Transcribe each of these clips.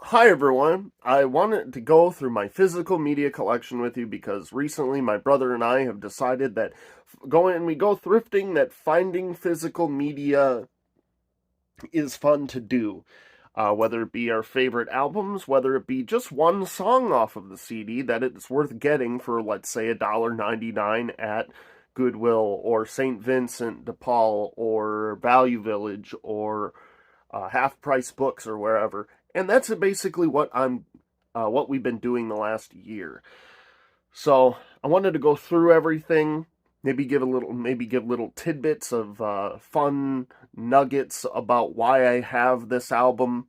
Hi everyone. I wanted to go through my physical media collection with you because recently my brother and I have decided that we go thrifting, that finding physical media is fun to do. Whether it be our favorite albums, whether it be just one song off of the CD that it's worth getting for, let's say, $1.99 at Goodwill or St. Vincent de Paul or Value Village or Half Price Books or wherever. And that's basically what we've been doing the last year. So I wanted to go through everything, maybe give little tidbits of fun nuggets about why I have this album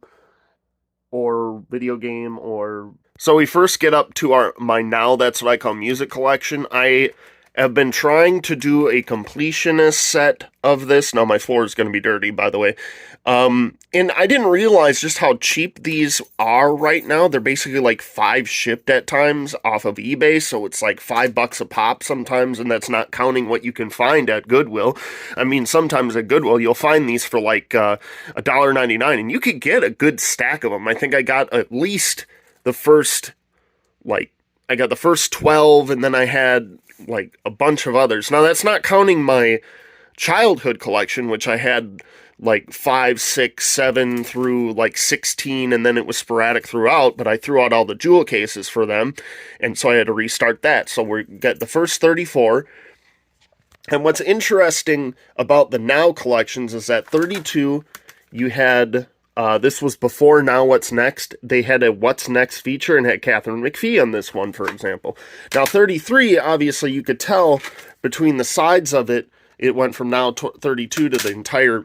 or video game or. So we first get up to my now that's what I call music collection. I have been trying to do a completionist set of this. Now my floor is going to be dirty, by the way. And I didn't realize just how cheap these are right now. They're basically like 5 shipped at times off of eBay, so it's like $5 a pop sometimes, and that's not counting what you can find at Goodwill. I mean, sometimes at Goodwill you'll find these for like $1.99, and you could get a good stack of them. I think I got at least the first, I got the first 12, and then I had like a bunch of others. Now that's not counting my childhood collection, which I had like 5, 6, 7 through like 16, and then it was sporadic throughout, but I threw out all the jewel cases for them, and so I had to restart that. So we get the first 34, and what's interesting about the Now collections is that 32, you had, this was before Now What's Next, they had a What's Next feature and had Catherine McPhee on this one, for example. Now 33, obviously you could tell between the sides of it, it went from Now 32 to the entire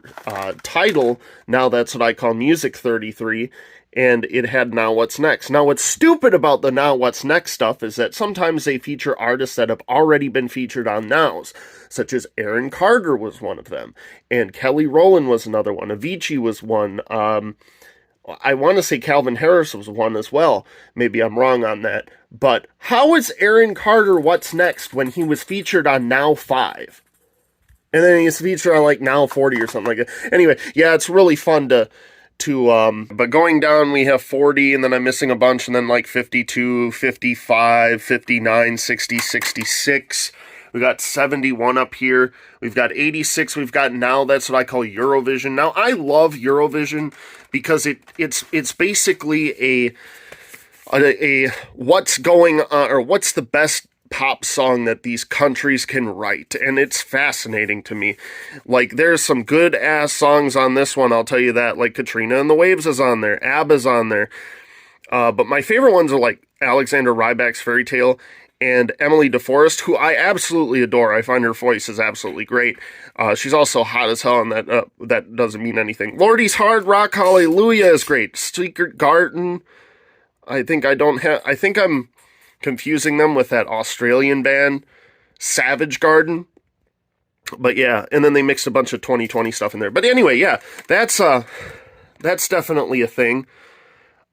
title. Now that's what I call Music 33, and it had Now What's Next. Now what's stupid about the Now What's Next stuff is that sometimes they feature artists that have already been featured on Nows, such as Aaron Carter was one of them, and Kelly Rowland was another one, Avicii was one, I want to say Calvin Harris was one as well. Maybe I'm wrong on that. But how is Aaron Carter What's Next when he was featured on Now 5? And then he's featured on like Now 40 or something like that. Anyway, yeah, it's really fun to but going down we have 40, and then I'm missing a bunch, and then like 52, 55, 59, 60, 66. We got 71 up here. We've got 86. We've got Now that's what I call Eurovision. Now I love Eurovision because it's basically a what's going on, or what's the best pop song that these countries can write, and it's fascinating to me. Like, there's some good ass songs on this one, I'll tell you that. Like Katrina and the Waves is on there, ABBA's on there, but my favorite ones are like Alexander Rybak's Fairy Tale and Emily DeForest, who I absolutely adore. I find her voice is absolutely great. She's also hot as hell, and that doesn't mean anything. Lordy's Hard Rock Hallelujah is great. Secret Garden, I think I'm confusing them with that Australian band, Savage Garden. But yeah, and then they mixed a bunch of 2020 stuff in there. But anyway, yeah, that's definitely a thing.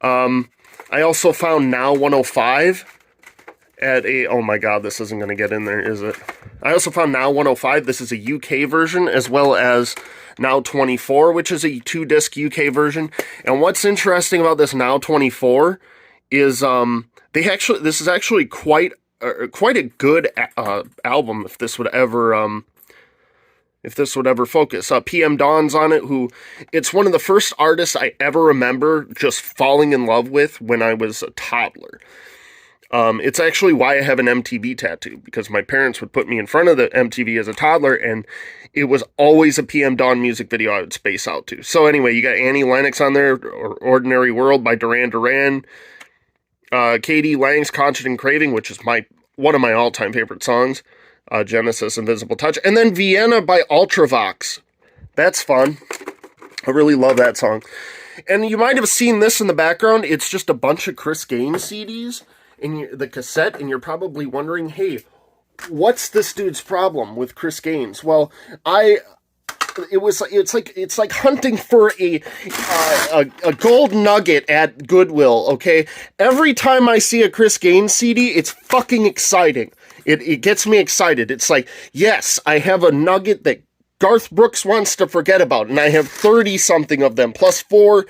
I also found Now 105 at oh my god, this isn't going to get in there, is it? I also found Now 105. This is a UK version, as well as Now 24, which is a 2-disc UK version. And what's interesting about this Now 24 is, this is actually quite a good album if this would ever focus. PM Dawn's on it, who it's one of the first artists I ever remember just falling in love with when I was a toddler. It's actually why I have an MTV tattoo, because my parents would put me in front of the MTV as a toddler, and it was always a PM Dawn music video I would space out to. So anyway, you got Annie Lennox on there, or Ordinary World by Duran Duran. K.D. Lang's Conscious and Craving, which is one of my all-time favorite songs. Genesis, Invisible Touch. And then Vienna by Ultravox. That's fun. I really love that song. And you might have seen this in the background. It's just a bunch of Chris Gaines CDs in the cassette, and you're probably wondering, hey, what's this dude's problem with Chris Gaines? Well, it's like hunting for a gold nugget at Goodwill, okay? Every time I see a Chris Gaines CD, it's fucking exciting. It gets me excited. It's like, yes, I have a nugget that Garth Brooks wants to forget about, and I have 30-something of them, plus 4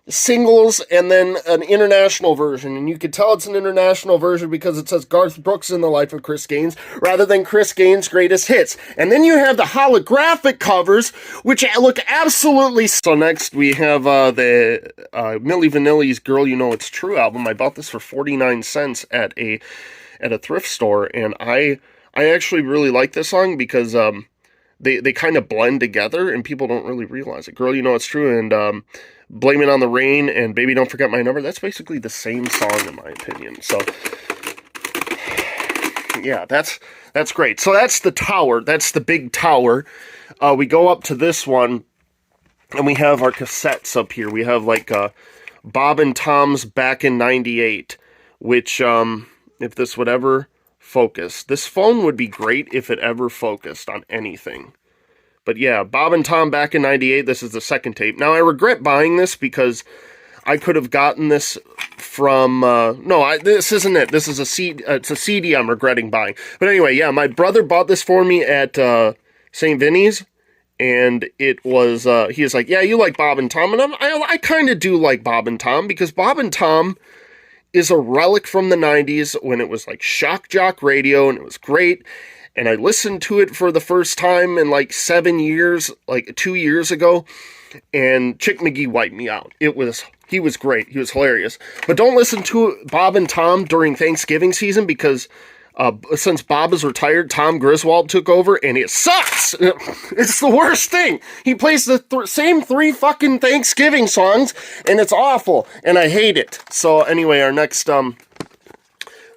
singles and then an international version, and you could tell it's an international version because it says Garth Brooks in the Life of Chris Gaines rather than Chris Gaines' Greatest Hits. And then you have the holographic covers, which look absolutely... So next we have the Milli Vanilli's Girl You Know It's True album. I bought this for 49 cents at a thrift store, and I actually really like this song because they kind of blend together and people don't really realize it. Girl You Know It's True and Blame It on the Rain and Baby Don't Forget My Number, that's basically the same song in my opinion. So yeah, that's great. So that's the tower. That's the big tower. We go up to this one and we have our cassettes up here. We have like Bob and Tom's Back in 98, which if this would ever focus, this phone would be great if it ever focused on anything. But yeah, Bob and Tom Back in 98, this is the second tape. Now, I regret buying this because I could have gotten this from... this isn't it. This is a CD, it's a CD I'm regretting buying. But anyway, yeah, my brother bought this for me at St. Vinny's, and it was... he was like, yeah, you like Bob and Tom, and I kind of do like Bob and Tom, because Bob and Tom is a relic from the 90s when it was like shock jock radio, and it was great. And I listened to it for the first time in like 7 years, like 2 years ago, and Chick McGee wiped me out. He was great. He was hilarious. But don't listen to Bob and Tom during Thanksgiving season because since Bob is retired, Tom Griswold took over, and it sucks. It's the worst thing. He plays the same 3 fucking Thanksgiving songs, and it's awful, and I hate it. So anyway,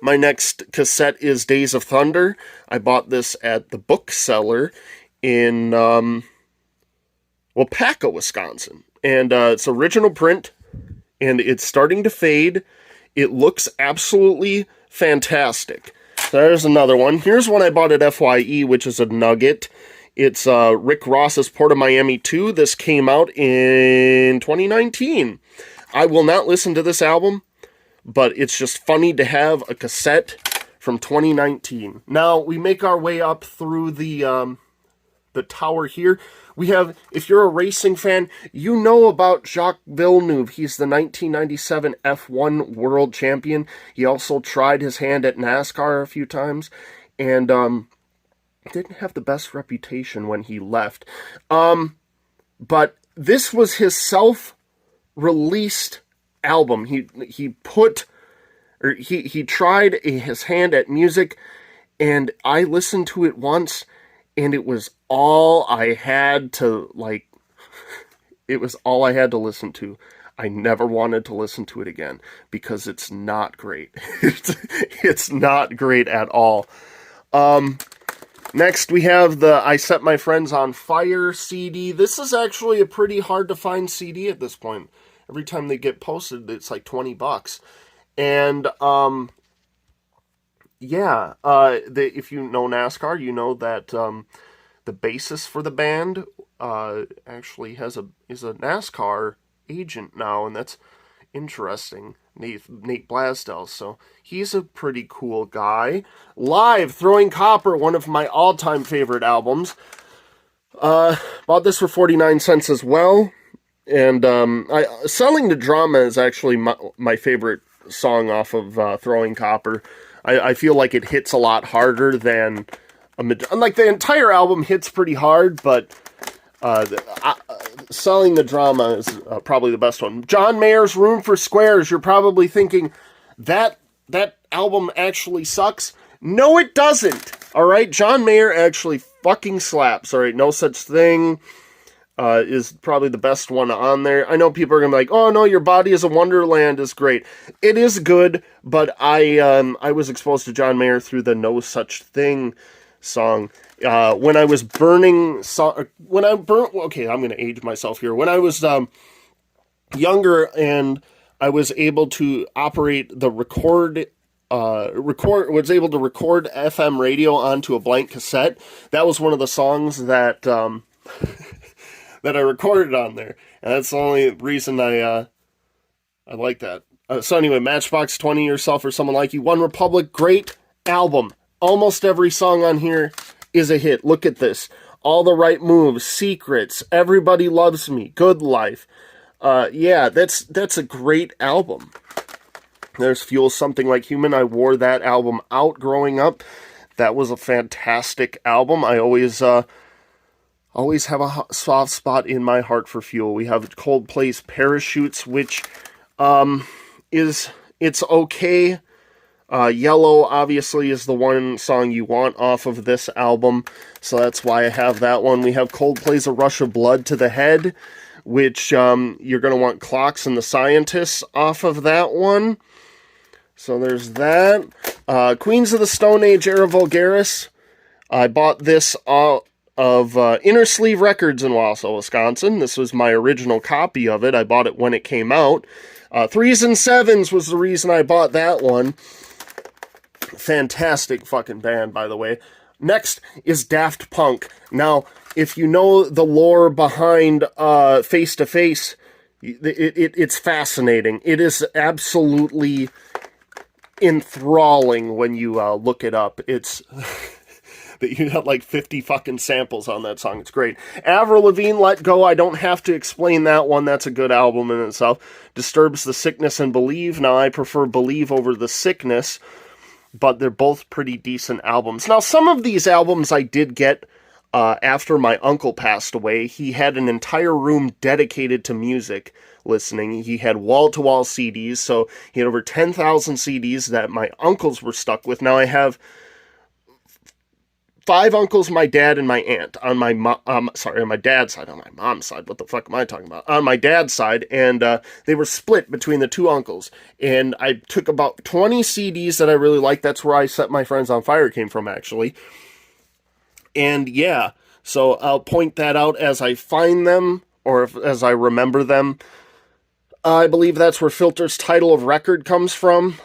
my next cassette is Days of Thunder. I bought this at the bookseller in, Waupaca, Wisconsin. And it's original print, and it's starting to fade. It looks absolutely fantastic. So there's another one. Here's one I bought at FYE, which is a nugget. It's Rick Ross's Port of Miami 2. This came out in 2019. I will not listen to this album, but it's just funny to have a cassette from 2019. Now, we make our way up through the tower here. We have, if you're a racing fan, you know about Jacques Villeneuve. He's the 1997 F1 world champion. He also tried his hand at NASCAR a few times, and didn't have the best reputation when he left. But this was his self-released album. He tried his hand at music, and I listened to it once, and it was all I had to, it was all I had to listen to. I never wanted to listen to it again, because it's not great. It's not great at all. Next, we have the I Set My Friends on Fire CD. This is actually a pretty hard-to-find CD at this point. Every time they get posted, it's like $20. And, if you know NASCAR, you know that the bassist for the band actually is a NASCAR agent now, and that's interesting. Nate Blasdell, so he's a pretty cool guy. Live, Throwing Copper, one of my all-time favorite albums. Bought this for 49 cents as well. And Selling the Drama is actually my favorite song off of Throwing Copper. I feel like it hits a lot harder than... Like, the entire album hits pretty hard, but Selling the Drama is probably the best one. John Mayer's Room for Squares. You're probably thinking, that album actually sucks. No, it doesn't. Alright, John Mayer actually fucking slaps. Alright, No Such Thing is probably the best one on there. I know people are going to be like, oh no, Your Body is a Wonderland is great. It is good, but I was exposed to John Mayer through the No Such Thing song. When I was burning... Okay, I'm going to age myself here. When I was younger and I was able to operate the was able to record FM radio onto a blank cassette, that was one of the songs that that I recorded on there, and that's the only reason I like that. So anyway, Matchbox 20, Yourself or Someone Like You, One Republic, great album. Almost every song on here is a hit. Look at this. All the Right Moves, Secrets, Everybody Loves Me, Good Life, Yeah, that's a great album. There's Fuel, Something Like Human. I wore that album out growing up. That was a fantastic album. I always have a soft spot in my heart for Fuel. We have Coldplay's Parachutes, which is it's okay. Yellow obviously is the one song you want off of this album, so that's why I have that one. We have Coldplay's A Rush of Blood to the Head, which you're going to want Clocks and the Scientists off of that one. So there's that. Queens of the Stone Age, Era Vulgaris. I bought this of Inner Sleeve Records in Wausau, Wisconsin. This was my original copy of it. I bought it when it came out. Threes and Sevens was the reason I bought that one. Fantastic fucking band, by the way. Next is Daft Punk. Now, if you know the lore behind Face to Face, it's fascinating. It is absolutely enthralling when you look it up. It's that you got like 50 fucking samples on that song. It's great. Avril Lavigne, Let Go. I don't have to explain that one. That's a good album in itself. Disturbs, The Sickness, and Believe. Now, I prefer Believe over The Sickness, but they're both pretty decent albums. Now, some of these albums I did get after my uncle passed away. He had an entire room dedicated to music listening. He had wall-to-wall CDs, so he had over 10,000 CDs that my uncles were stuck with. Now, I have 5 uncles, my dad, and my aunt on my on my dad's side. On my mom's side, what the fuck am I talking about? On my dad's side, and they were split between the 2 uncles. And I took about 20 CDs that I really liked. That's where I Set My Friends on Fire came from, actually. And yeah, so I'll point that out as I find them, or as I remember them. I believe that's where Filter's Title of Record comes from.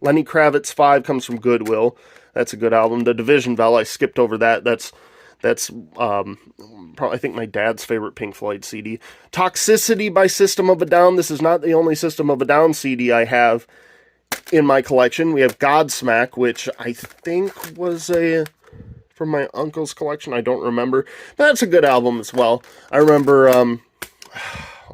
Lenny Kravitz 5 comes from Goodwill. That's a good album. The Division Bell, I skipped over that. That's probably, I think, my dad's favorite Pink Floyd CD. Toxicity by System of a Down. This is not the only System of a Down CD I have in my collection. We have Godsmack, which I think was from my uncle's collection. I don't remember. But that's a good album as well. I remember, oh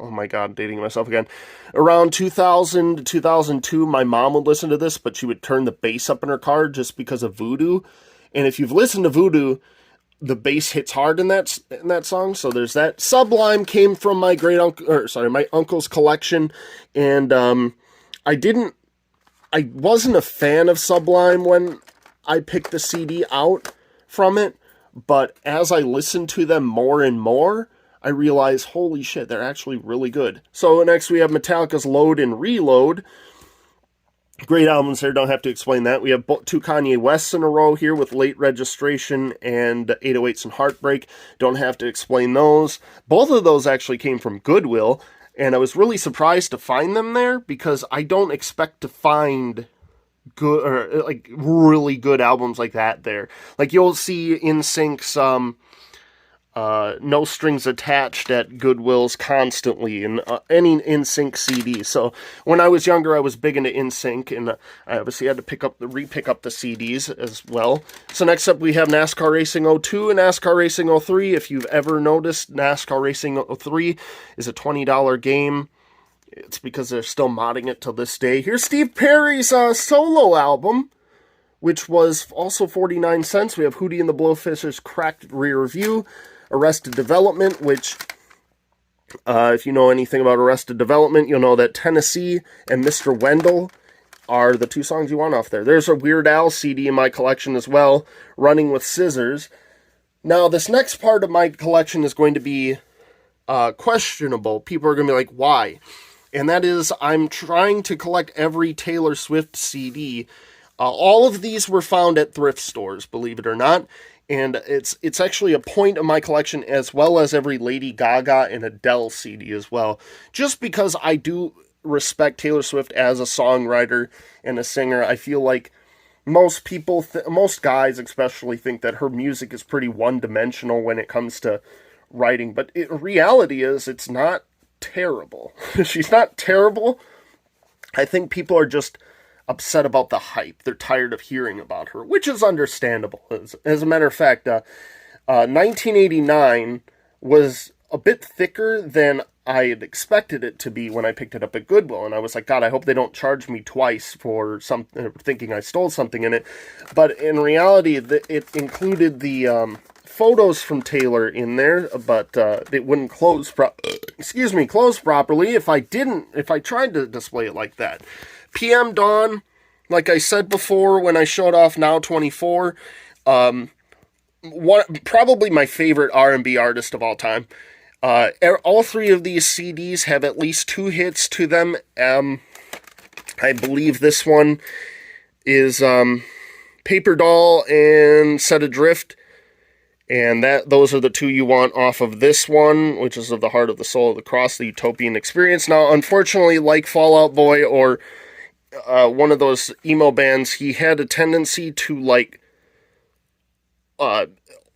my god, dating myself again. Around 2000 to 2002, my mom would listen to this, but she would turn the bass up in her car just because of Voodoo. And if you've listened to Voodoo, the bass hits hard in that song. So there's that. Sublime came from my my uncle's collection, and I wasn't a fan of Sublime when I picked the CD out from it, but as I listened to them more and more, I realized, holy shit, they're actually really good. So next we have Metallica's Load and Reload. Great albums there, don't have to explain that. We have 2 Kanye Wests in a row here with Late Registration and 808s and Heartbreak. Don't have to explain those. Both of those actually came from Goodwill, and I was really surprised to find them there because I don't expect to find good, or like really good albums like that there. Like you'll see NSYNC's No Strings Attached at Goodwill's constantly in any NSYNC CD. So when I was younger, I was big into NSYNC, and I obviously had to re-pick up the CDs as well. So next up we have NASCAR Racing 02 and NASCAR Racing 03. If you've ever noticed, NASCAR Racing 03 is a $20 game. It's because they're still modding it to this day. Here's Steve Perry's solo album, which was also 49 cents. We have Hootie and the Blowfish's Cracked Rear View, Arrested Development, which, if you know anything about Arrested Development, you'll know that Tennessee and Mr. Wendell are the 2 songs you want off there. There's a Weird Al CD in my collection as well, Running with Scissors. Now, this next part of my collection is going to be questionable. People are going to be like, why? And that is, I'm trying to collect every Taylor Swift CD. All of these were found at thrift stores, believe it or not. And it's actually a point of my collection, as well as every Lady Gaga and Adele CD as well. Just because I do respect Taylor Swift as a songwriter and a singer. I feel like most people, most guys especially, think that her music is pretty one-dimensional when it comes to writing. But reality is, it's not terrible. She's not terrible. I think people are just upset about the hype. They're tired of hearing about her, which is understandable. As a matter of fact, 1989 was a bit thicker than I had expected it to be when I picked it up at Goodwill. And I was like, God, I hope they don't charge me twice for something, thinking I stole something in it. But in reality, it included the photos from Taylor in there, but it wouldn't close properly if I tried to display it like that. PM Dawn, like I said before when I showed off Now 24, probably my favorite R&B artist of all time. All three of these CDs have at least 2 hits to them. I believe this one is Paper Doll and Set Adrift. And those are the 2 you want off of this one, which is Of the Heart of the Soul of the Cross, the Utopian Experience. Now, unfortunately, like Fall Out Boy or one of those emo bands, he had a tendency to, like,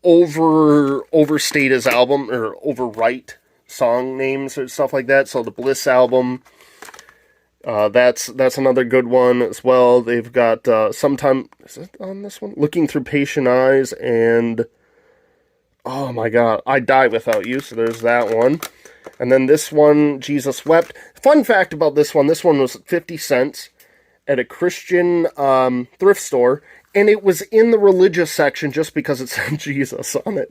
overstate his album, or overwrite song names or stuff like that. So the Bliss album, that's another good one as well. They've got sometime, is it on this one? Looking Through Patient Eyes, and oh my God, I Die Without You. So there's that one. And then this one, Jesus Wept. Fun fact about this one was 50 cents at a Christian thrift store. And it was in the religious section just because it said Jesus on it.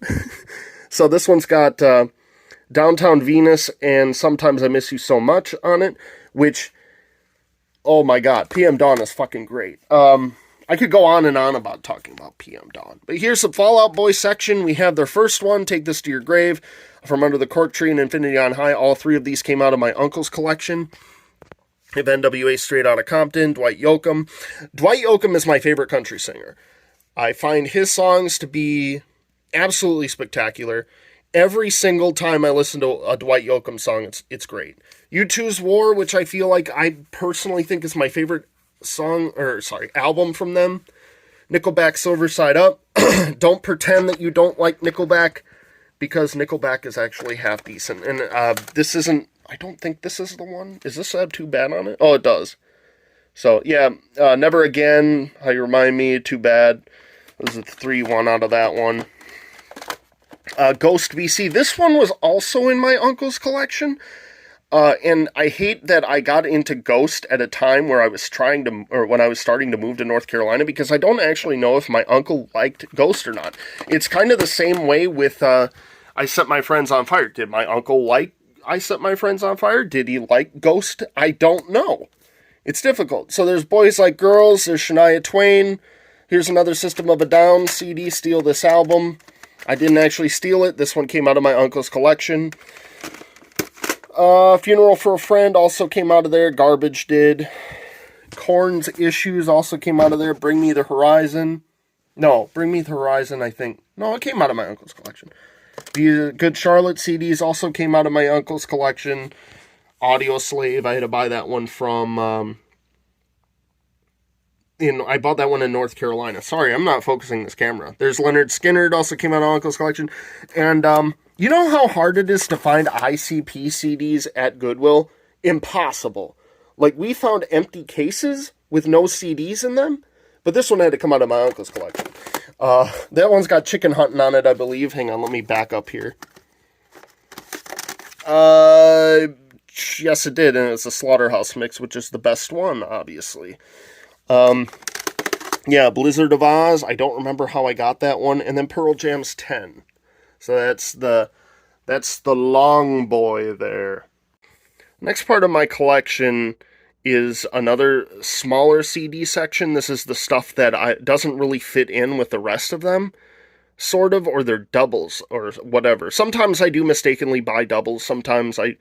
So this one's got Downtown Venus and Sometimes I Miss You So Much on it, which, oh my God, PM Dawn is fucking great. I could go on and on about talking about PM Dawn. But here's the Fall Out Boy section. We have their first one, Take This to Your Grave, From Under the Cork Tree, and Infinity on High. All 3 of these came out of my uncle's collection. Of NWA, Straight Outta Compton, Dwight Yoakam. Dwight Yoakam is my favorite country singer. I find his songs to be absolutely spectacular. Every single time I listen to a Dwight Yoakam song, it's great. U2's War, which I feel like I personally think is my favorite album from them. Nickelback, Silver Side Up. Don't pretend that you don't like Nickelback, because Nickelback is actually half decent. And this isn't, I don't think this is the one. Is this Too Bad on it? Oh, it does. So, yeah, Never Again, How You Remind Me, Too Bad. This is 3-1 out of that one. Ghost BC. This one was also in my uncle's collection. And I hate that I got into Ghost at a time where I was when I was starting to move to North Carolina, because I don't actually know if my uncle liked Ghost or not. It's kind of the same way with I Set My Friends on Fire. Did my uncle like I Set My Friends on Fire? Did he like Ghost? I don't know. It's difficult. So there's Boys Like Girls, there's Shania Twain. Here's another System of a Down CD, Steal This Album. I didn't actually steal it. This one came out of my uncle's collection. Funeral for a Friend also came out of there. Garbage did. Korn's Issues also came out of there. Bring Me the Horizon, I think. No, it came out of my uncle's collection. The Good Charlotte CDs also came out of my uncle's collection. Audio Slave, I had to buy that one from, I bought that one in North Carolina. Sorry, I'm not focusing this camera. There's Leonard Skinner, it also came out of uncle's collection. And, you know how hard it is to find ICP CDs at Goodwill? Impossible. Like, we found empty cases with no CDs in them, but this one had to come out of my uncle's collection. That one's got Chicken Hunting on it, I believe. Hang on, let me back up here. Yes, it did, and it's a Slaughterhouse mix, which is the best one, obviously. Yeah, Blizzard of Oz, I don't remember how I got that one, and then Pearl Jam's 10. So that's the long boy there. Next part of my collection is another smaller CD section. This is the stuff that doesn't really fit in with the rest of them, sort of, or they're doubles or whatever. Sometimes I do mistakenly buy doubles. Sometimes I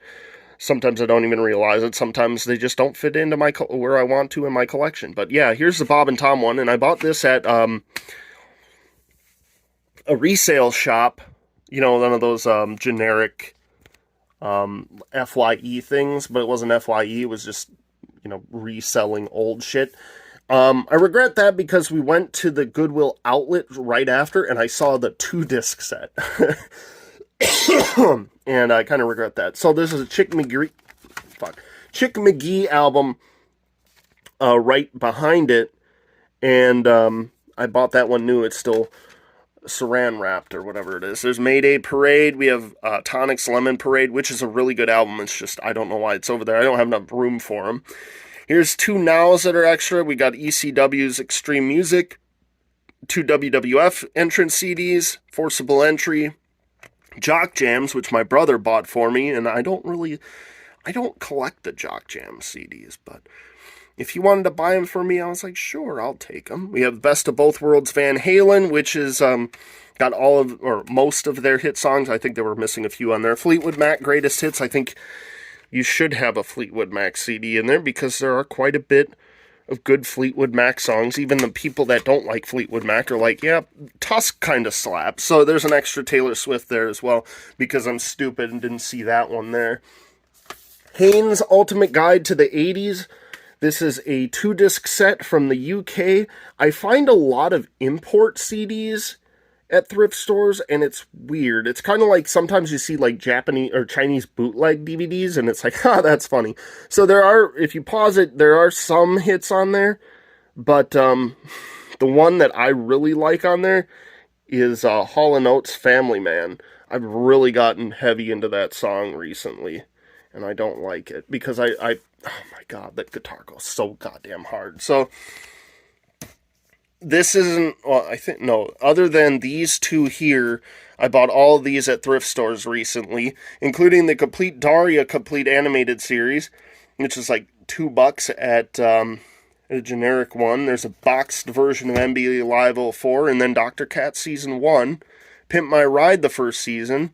don't even realize it. Sometimes they just don't fit into where I want to in my collection. But yeah, here's the Bob and Tom one, and I bought this at a resale shop. You know, one of those generic FYE things, but it wasn't FYE, it was just, reselling old shit. I regret that because we went to the Goodwill outlet right after, and I saw the 2-disc set. And I kind of regret that. So this is a Chick McGee album right behind it, and I bought that one new. It's still Saran Wrapped or whatever it is. There's Mayday Parade. We have Tonic's Lemon Parade, which is a really good album. It's just, I don't know why it's over there. I don't have enough room for them. Here's two nows that are extra. We got ECW's Extreme Music, two WWF entrance CDs, Forcible Entry, Jock Jams, which my brother bought for me, and I don't collect the Jock Jam CDs, but if he wanted to buy them for me, I was like, sure, I'll take them. We have Best of Both Worlds Van Halen, which is got all of, or most of their hit songs. I think they were missing a few on there. Fleetwood Mac Greatest Hits. I think you should have a Fleetwood Mac CD in there because there are quite a bit of good Fleetwood Mac songs. Even the people that don't like Fleetwood Mac are like, yeah, Tusk kind of slaps. So there's an extra Taylor Swift there as well because I'm stupid and didn't see that one there. Haynes Ultimate Guide to the 80s. This is a 2-disc set from the UK. I find a lot of import CDs at thrift stores, and it's weird. It's kind of like sometimes you see like Japanese or Chinese bootleg DVDs, and it's like, that's funny. So there are, if you pause it, there are some hits on there, but the one that I really like on there is Hall & Oates' Family Man. I've really gotten heavy into that song recently, and I don't like it because I oh my god, that guitar goes so goddamn hard. So this isn't, well, I think, no, other than these two here, I bought all of these at thrift stores recently, including the Complete Daria Complete Animated Series, which is like $2 at a generic one. There's a boxed version of NBA Live 04, and then Dr. Cat Season 1, Pimp My Ride the first season,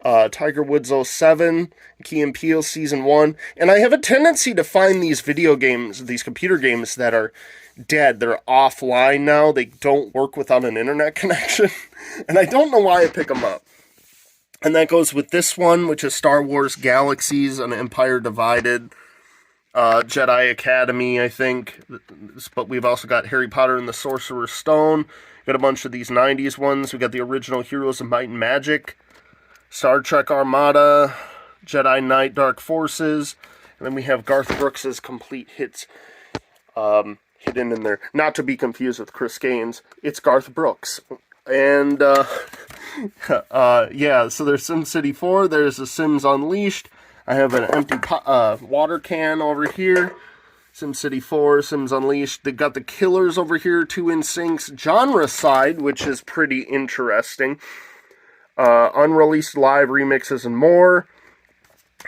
Tiger Woods 07, Key and Peele Season 1, and I have a tendency to find these video games, these computer games that are dead. They're offline now. They don't work without an internet connection, and I don't know why I pick them up. And that goes with this one, which is Star Wars Galaxies, An Empire Divided, Jedi Academy, I think, but we've also got Harry Potter and the Sorcerer's Stone. Got a bunch of these 90s ones. We got the original Heroes of Might and Magic, Star Trek Armada, Jedi Knight Dark Forces, and then we have Garth Brooks' Complete Hits hidden in there. Not to be confused with Chris Gaines, it's Garth Brooks. And, yeah, so there's SimCity 4, there's The Sims Unleashed. I have an empty water can over here. SimCity 4, Sims Unleashed. They got the Killers over here, 2 NSYNCs, Genre Side, which is pretty interesting. Unreleased live remixes and more.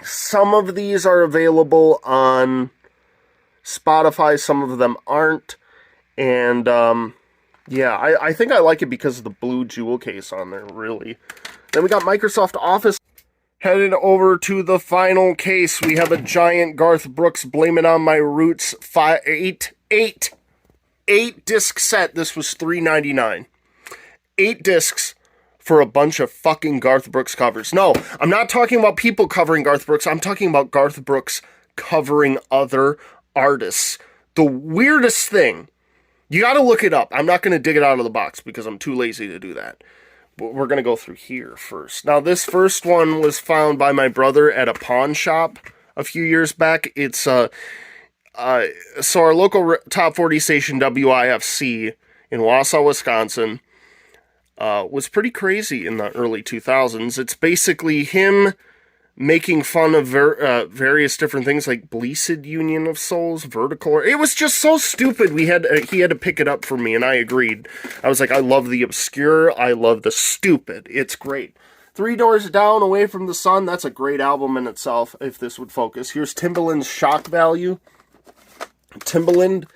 Some of these are available on Spotify, some of them aren't. And, yeah, I think I like it because of the blue jewel case on there, really. Then we got Microsoft Office. Headed over to the final case, we have a giant Garth Brooks Blame It On My Roots 8-disc set. This was $3.99. 8 discs for a bunch of fucking Garth Brooks covers. No, I'm not talking about people covering Garth Brooks. I'm talking about Garth Brooks covering other artists. The weirdest thing, you gotta look it up. I'm not gonna dig it out of the box because I'm too lazy to do that. But we're gonna go through here first. Now, this first one was found by my brother at a pawn shop a few years back. It's, so our local top 40 station, WIFC, in Wausau, Wisconsin, was pretty crazy in the early 2000s. It's basically him making fun of various different things like Blessed Union of Souls, Vertical. It was just so stupid. He had to pick it up for me, and I agreed. I was like, I love the obscure. I love the stupid. It's great. 3 Doors Down, Away from the Sun. That's a great album in itself, if this would focus. Here's Timbaland's Shock Value. Timbaland,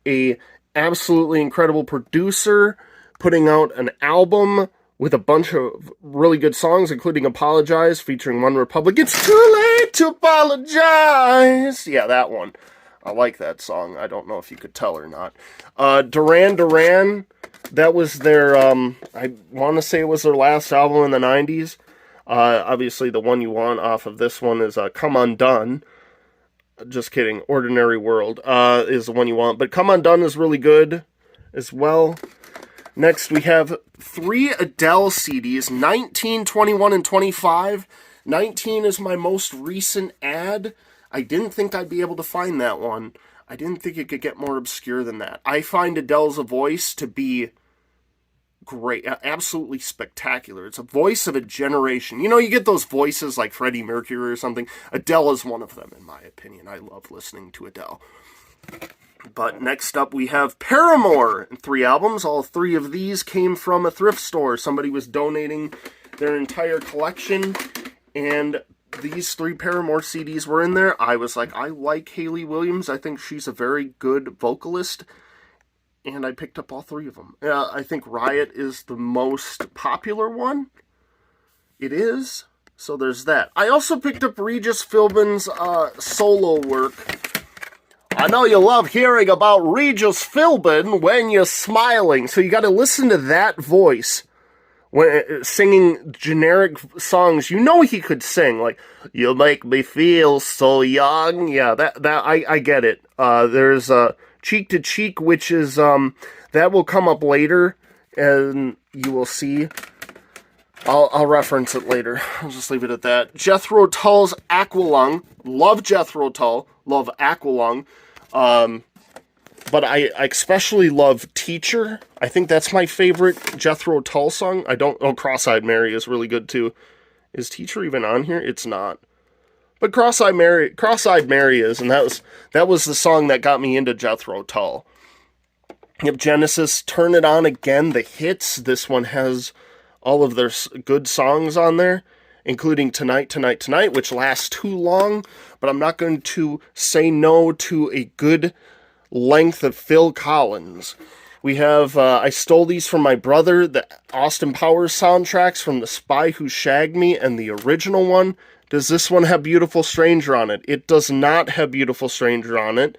a absolutely incredible producer, putting out an album with a bunch of really good songs, including Apologize, featuring One Republic. It's too late to apologize. Yeah, that one. I like that song. I don't know if you could tell or not. Duran Duran, that was their, I want to say it was their last album in the 90s. Obviously, the one you want off of this one is Come Undone. Just kidding. Ordinary World is the one you want. But Come Undone is really good as well. Next, we have 3 Adele CDs, 19, 21, and 25. 19 is my most recent ad. I didn't think I'd be able to find that one. I didn't think it could get more obscure than that. I find Adele's voice to be great, absolutely spectacular. It's a voice of a generation. You know, you get those voices like Freddie Mercury or something. Adele is one of them, in my opinion. I love listening to Adele. But next up, we have Paramore, 3 albums. All 3 of these came from a thrift store. Somebody was donating their entire collection, and these 3 Paramore CDs were in there. I was like, I like Hayley Williams. I think she's a very good vocalist, and I picked up all 3 of them. I think Riot is the most popular one. It is. So there's that. I also picked up Regis Philbin's solo work. I know you love hearing about Regis Philbin when you're smiling. So you got to listen to that voice when singing generic songs. You know he could sing like "You Make Me Feel So Young." Yeah, that I get it. There's Cheek to Cheek, which is that will come up later, and you will see. I'll reference it later. I'll just leave it at that. Jethro Tull's Aqualung. Love Jethro Tull. Love Aqualung. But I especially love Teacher. I think that's my favorite Jethro Tull song. Cross-Eyed Mary is really good too. Is Teacher even on here? It's not. But Cross-Eyed Mary is, and that was the song that got me into Jethro Tull. Yep, Genesis, Turn It On Again, the hits. This one has all of their good songs on there, including Tonight, Tonight, Tonight, which lasts too long, but I'm not going to say no to a good length of Phil Collins. We have, I stole these from my brother, the Austin Powers soundtracks from The Spy Who Shagged Me and the original one. Does this one have Beautiful Stranger on it? It does not have Beautiful Stranger on it.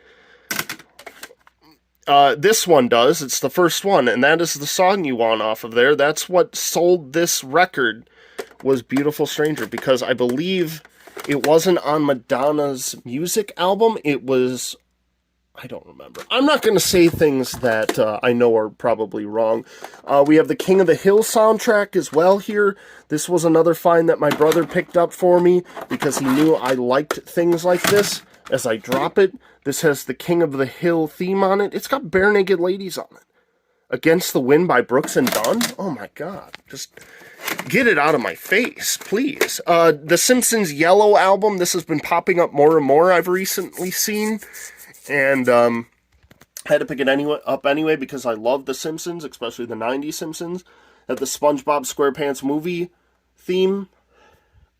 This one does. It's the first one, and that is the song you want off of there. That's what sold this record, was Beautiful Stranger, because I believe it wasn't on Madonna's music album. It was... I don't remember. I'm not going to say things that I know are probably wrong. We have the King of the Hill soundtrack as well here. This was another find that my brother picked up for me because he knew I liked things like this. As I drop it, this has the King of the Hill theme on it. It's got Bare Naked Ladies on it. Against the Wind by Brooks and Dunn? Oh my god. Just get it out of my face, please. The Simpsons Yellow album. This has been popping up more and more I've recently seen. And I had to pick it up anyway because I love The Simpsons, especially the 90s Simpsons. At the SpongeBob SquarePants movie theme,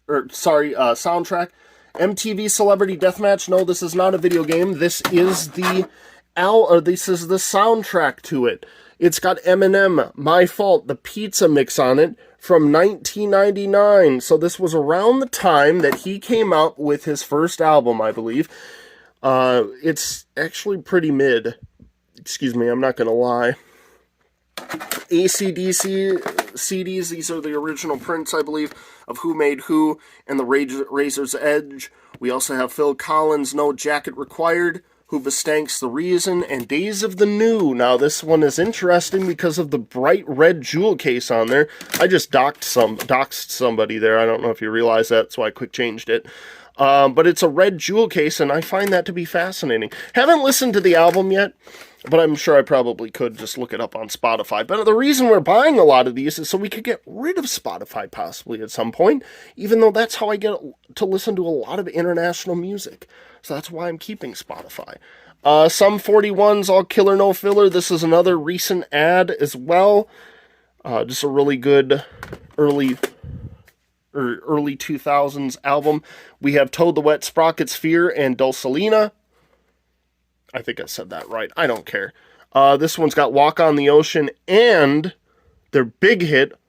soundtrack. MTV Celebrity Deathmatch. No, this is not a video game. This is the soundtrack to it. It's got Eminem, My Fault, the Pizza Mix on it from 1999. So this was around the time that he came up with his first album, I believe. It's actually pretty mid. Excuse me, I'm not gonna lie. AC/DC CDs, these are the original prints, I believe, of Who Made Who and the Razor's Edge. We also have Phil Collins' No Jacket Required, Hoobastank's The Reason, and Days of the New. Now, this one is interesting because of the bright red jewel case on there. I just doxed somebody there. I don't know if you realize that, so I quick changed it. But it's a red jewel case, and I find that to be fascinating. Haven't listened to the album yet, but I'm sure I probably could just look it up on Spotify. But the reason we're buying a lot of these is so we could get rid of Spotify possibly at some point, even though that's how I get to listen to a lot of international music. So that's why I'm keeping Spotify. Some 41s, All Killer No Filler. This is another recent ad as well. Just a really good early 2000s album. We have Toad the Wet Sprocket's Fear and Dulcinea. I think I said that right. I don't care. This one's got Walk on the Ocean and their big hit,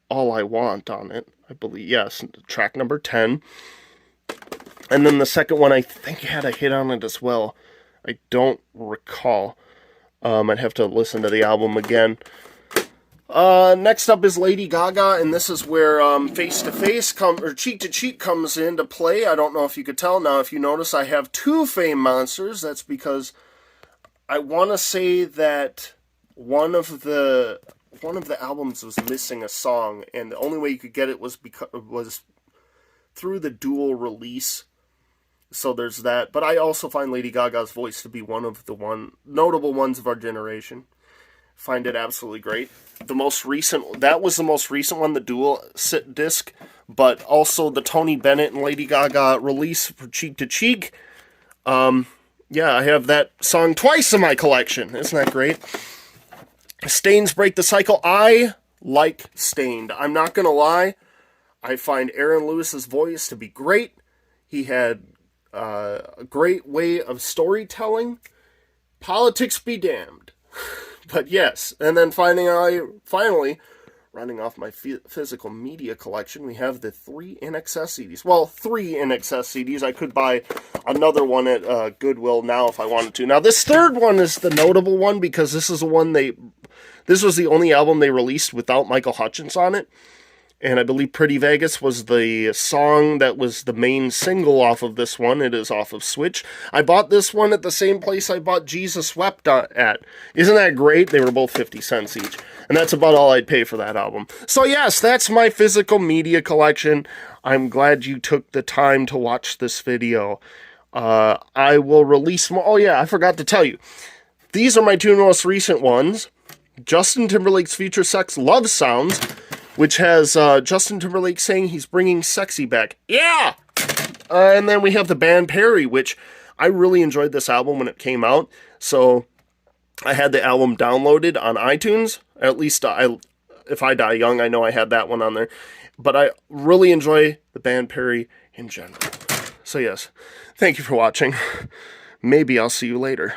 All I Want on it. I believe, yes, track number 10. And then the second one, I think had a hit on it as well. I don't recall. I'd have to listen to the album again. Next up is Lady Gaga, and this is where Face to Face or Cheek to Cheek comes into play. I don't know if you could tell. Now, if you notice, I have two Fame Monsters. That's because I want to say that one of the albums was missing a song, and the only way you could get it was through the dual release. So there's that. But I also find Lady Gaga's voice to be one of the notable ones of our generation. Find it absolutely great. The most recent, that was the most recent one, the dual sit disc, but also the Tony Bennett and Lady Gaga release for Cheek to Cheek. Yeah, I have that song twice in my collection. Isn't that great? Stains Break the Cycle. I like Stained. I'm not going to lie. I find Aaron Lewis's voice to be great. He had a great way of storytelling. Politics be damned. But yes, and then finally, running off my physical media collection, we have the 3 INXS CDs. Well, 3 INXS CDs. I could buy another one at Goodwill now if I wanted to. Now, this third one is the notable one because this is the one this was the only album they released without Michael Hutchence on it. And I believe Pretty Vegas was the song that was the main single off of this one. It is off of Switch. I bought this one at the same place I bought Jesus Wept at. Isn't that great? They were both 50 cents each. And that's about all I'd pay for that album. So yes, that's my physical media collection. I'm glad you took the time to watch this video. I will release more. Oh yeah, I forgot to tell you. These are my 2 most recent ones. Justin Timberlake's Future Sex Love Sounds, which has Justin Timberlake saying he's bringing sexy back. Yeah! And then we have the band Perry, which I really enjoyed this album when it came out. So I had the album downloaded on iTunes. At least if I Die Young, I know I had that one on there. But I really enjoy the band Perry in general. So yes, thank you for watching. Maybe I'll see you later.